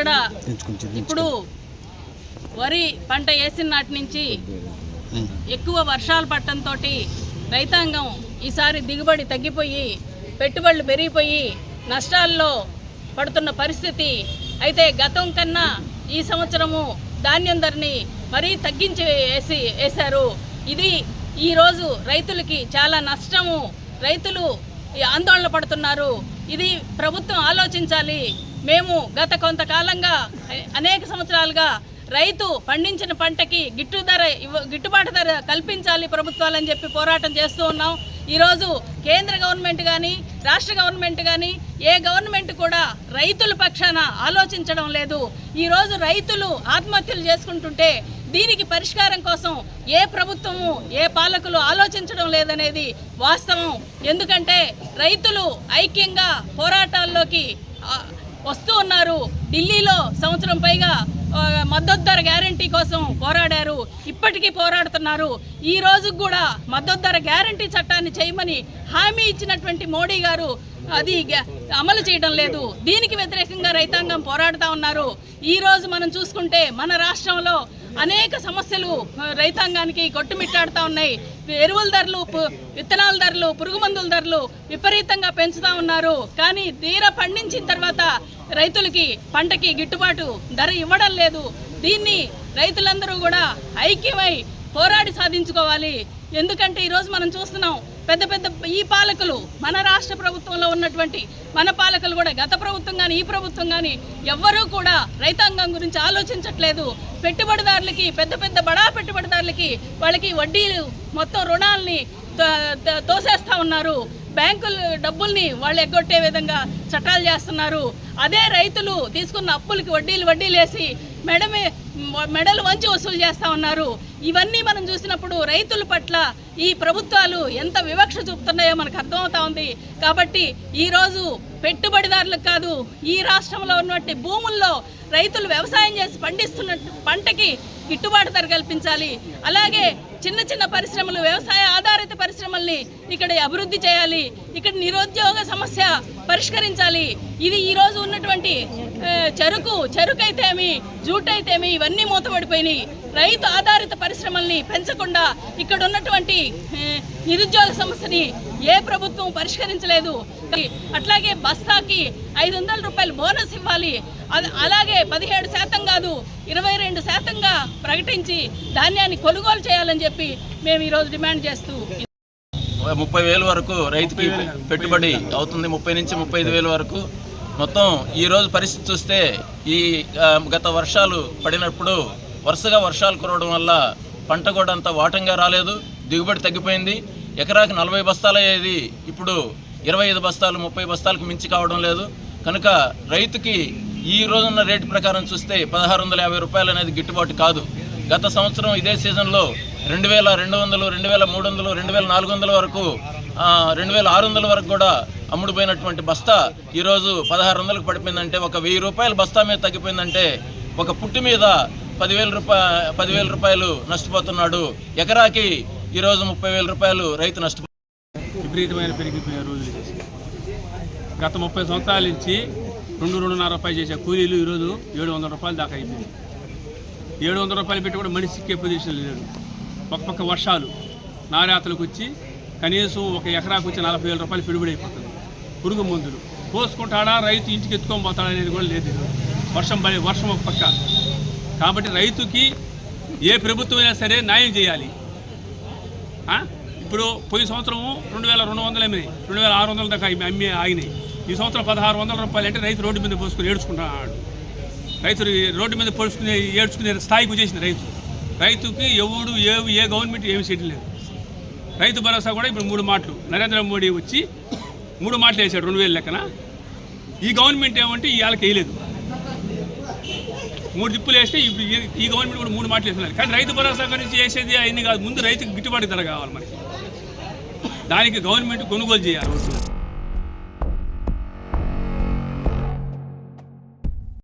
కూడా ఇప్పుడు వరి పంట వేసిన నాటి నుంచి ఎక్కువ వర్షాలు పట్టడంతో రైతాంగం ఈసారి దిగుబడి తగ్గిపోయి పెట్టుబడులు పెరిగిపోయి నష్టాల్లో పడుతున్న పరిస్థితి. అయితే గతం కన్నా ఈ సంవత్సరము ధాన్యం ధరని మరీ తగ్గించి వేశారు. ఇది ఈరోజు రైతులకి చాలా నష్టము. రైతులు ఆందోళన పడుతున్నారు. ఇది ప్రభుత్వం ఆలోచించాలి. మేము గత కొంతకాలంగా అనేక సంవత్సరాలుగా రైతు పండించిన పంటకి గిట్టుబాటు ధర కల్పించాలి ప్రభుత్వాలని చెప్పి పోరాటం చేస్తూ ఉన్నాం. ఈరోజు కేంద్ర గవర్నమెంట్ కానీ రాష్ట్ర గవర్నమెంట్ కానీ ఏ గవర్నమెంట్ కూడా రైతుల పక్షాన ఆలోచించడం లేదు. ఈరోజు రైతులు ఆత్మహత్యలు చేసుకుంటుంటే దీనికి పరిష్కారం కోసం ఏ ప్రభుత్వము ఏ పాలకులు ఆలోచించడం లేదనేది వాస్తవం. ఎందుకంటే రైతులు ఐక్యంగా పోరాటాల్లోకి వస్తూ ఉన్నారు. ఢిల్లీలో సంవత్సరం పైగా మద్దతు ధర గ్యారంటీ కోసం పోరాడారు. ఇప్పటికీ పోరాడుతున్నారు. ఈ రోజు కూడా మద్దతు ధర గ్యారంటీ చట్టాన్ని చేయమని హామీ ఇచ్చినటువంటి మోడీ గారు అది అమలు చేయడం లేదు. దీనికి వ్యతిరేకంగా రైతాంగం పోరాడుతూ ఉన్నారు. ఈరోజు మనం చూసుకుంటే మన రాష్ట్రంలో అనేక సమస్యలు రైతాంగానికి కొట్టుమిట్టాడుతూ ఉన్నాయి. ఎరువుల ధరలు, విత్తనాల ధరలు, పురుగు మందుల ధరలు విపరీతంగా పెంచుతూ ఉన్నారు. కానీ తీర పండించిన తర్వాత రైతులకి పంటకి గిట్టుబాటు ధర ఇవ్వడం లేదు. దీన్ని రైతులందరూ కూడా ఐక్యమై పోరాడి సాధించుకోవాలి. ఎందుకంటే ఈరోజు మనం చూస్తున్నాం పెద్ద పెద్ద ఈ పాలకులు మన రాష్ట్ర ప్రభుత్వంలో ఉన్నటువంటి మన పాలకులు కూడా గత ప్రభుత్వం కానీ ఈ ప్రభుత్వం కానీ ఎవ్వరూ కూడా రైతాంగం గురించి ఆలోచించట్లేదు. పెట్టుబడిదారులకి పెద్ద పెద్ద బడా పెట్టుబడిదారులకి వాళ్ళకి వడ్డీలు మొత్తం రుణాలని తోసేస్తూ ఉన్నారు. బ్యాంకుల డబ్బుల్ని వాళ్ళు ఎగ్గొట్టే విధంగా చట్టాలు చేస్తున్నారు. అదే రైతులు తీసుకున్న అప్పులకి వడ్డీలు వేసి మెడలు వంచి వసూలు చేస్తూ ఉన్నారు. ఇవన్నీ మనం చూసినప్పుడు రైతుల పట్ల ఈ ప్రభుత్వాలు ఎంత వివక్ష చూపుతున్నాయో మనకు అర్థమవుతా ఉంది. కాబట్టి ఈరోజు పెట్టుబడిదారులకు కాదు, ఈ రాష్ట్రంలో ఉన్నటువంటి భూముల్లో రైతులు వ్యవసాయం చేసి పండిస్తున్న పంటకి గిట్టుబాటు ధర కల్పించాలి. అలాగే చిన్న చిన్న పరిశ్రమలు, వ్యవసాయ ఆధారిత పరిశ్రమల్ని ఇక్కడ అభివృద్ధి చేయాలి. ఇక్కడ నిరుద్యోగ సమస్య పరిష్కరించాలి. ఇది ఈరోజు ఉన్నటువంటి చెరుకు అయితేమి, జూట్ అయితేమి ఇవన్నీ మూతపడిపోయినాయి. రైతు ఆధారిత పరిశ్రమల్ని పెంచకుండా ఇక్కడ ఉన్నటువంటి నిరుద్యోగ సమస్యని ఏ ప్రభుత్వం పరిష్కరించలేదు. అట్లాగే బస్తాకి 500 రూపాయలు బోనస్ ఇవ్వాలి. అలాగే 17% కాదు 22%గా ప్రకటించి ధాన్యాన్ని కొనుగోలు చేయాలని చెప్పి మేము ఈరోజు డిమాండ్ చేస్తూ 30,000 వరకు రైతుకి పెట్టుబడి అవుతుంది. 30 నుంచి 35,000 వరకు మొత్తం. ఈరోజు పరిస్థితి చూస్తే ఈ గత వర్షాలు పడినప్పుడు వరుసగా వర్షాలు కురవడం వల్ల పంట కూడా అంత వాటంగా రాలేదు. దిగుబడి తగ్గిపోయింది. ఎకరాకి 40 బస్తాలు అయ్యేది ఇప్పుడు 25 బస్తాలు 30 బస్తాలకు మించి కావడం లేదు. కనుక రైతుకి ఈ రోజున్న రేటు ప్రకారం చూస్తే 1,650 రూపాయలు అనేది గిట్టుబాటు కాదు. గత సంవత్సరం ఇదే సీజన్లో 2,200, 2,300, 2,400 వరకు 2,600 వరకు కూడా అమ్ముడుపోయినటువంటి బస్తా ఈరోజు 1,600కు పడిపోయిందంటే, ఒక 1,000 రూపాయలు బస్తా మీద తగ్గిపోయిందంటే ఒక పుట్టి మీద 10,000 రూపాయలు నష్టపోతున్నాడు. ఎకరాకి ఈరోజు 30,000 రూపాయలు రైతు నష్టపోతున్నాడు. విపరీతమైన పెరిగిపోయిన రోజులు గత 30 సంవత్సరాల నుంచి 2-2.5 రూపాయలు చేసే కూలీలు ఈరోజు 700 రూపాయలు దాకా అయిపోయింది. 700 రూపాయలు పెట్టి కూడా మనిషి సిక్కే పొజిషన్ లేదు. ఒక పక్క వర్షాలు నారాతలకు వచ్చి కనీసం ఒక ఎకరాకు వచ్చి 40,000 రూపాయలు పెట్టుబడి అయిపోతుంది. పురుగు మందులు పోసుకుంటాడా, రైతు ఇంటికి ఎత్తుకొని పోతాడా అనేది కూడా లేదు. వర్షం ఒక పక్క. కాబట్టి రైతుకి ఏ ప్రభుత్వం అయినా సరే న్యాయం చేయాలి. ఇప్పుడు పోయిన సంవత్సరం 2,200 అమ్మినాయి, 2,600 దాకా అమ్మి ఆగినాయి. ఈ సంవత్సరం 1,600 రూపాయలు అంటే రైతు రోడ్డు మీద పోసుకుని ఏడ్చుకుంటున్నాడు. రైతు రోడ్డు మీద పోసుకుని ఏడ్చుకునే స్థాయికి వచ్చేసింది రైతుకి ఎవడు ఏ గవర్నమెంట్ ఏమి చేయడం లేదు. రైతు భరోసా కూడా ఇప్పుడు 3 మాటలు నరేంద్ర మోడీ వచ్చి 3 మాటలు వేసాడు 2,000 లెక్కన. ఈ గవర్నమెంట్ ఏమంటే ఇవాళకి వేయలేదు. 3 దిప్పులు వేస్తే ఈ గవర్నమెంట్ కూడా 3 మాటలు వేస్తున్నారు. కానీ రైతు భరోసా గురించి వేసేది అవన్నీ కాదు. ముందు రైతుకి గిట్టుబాటు ధర కావాలి. మనకి దానికి గవర్నమెంట్ కొనుగోలు చేయాలి.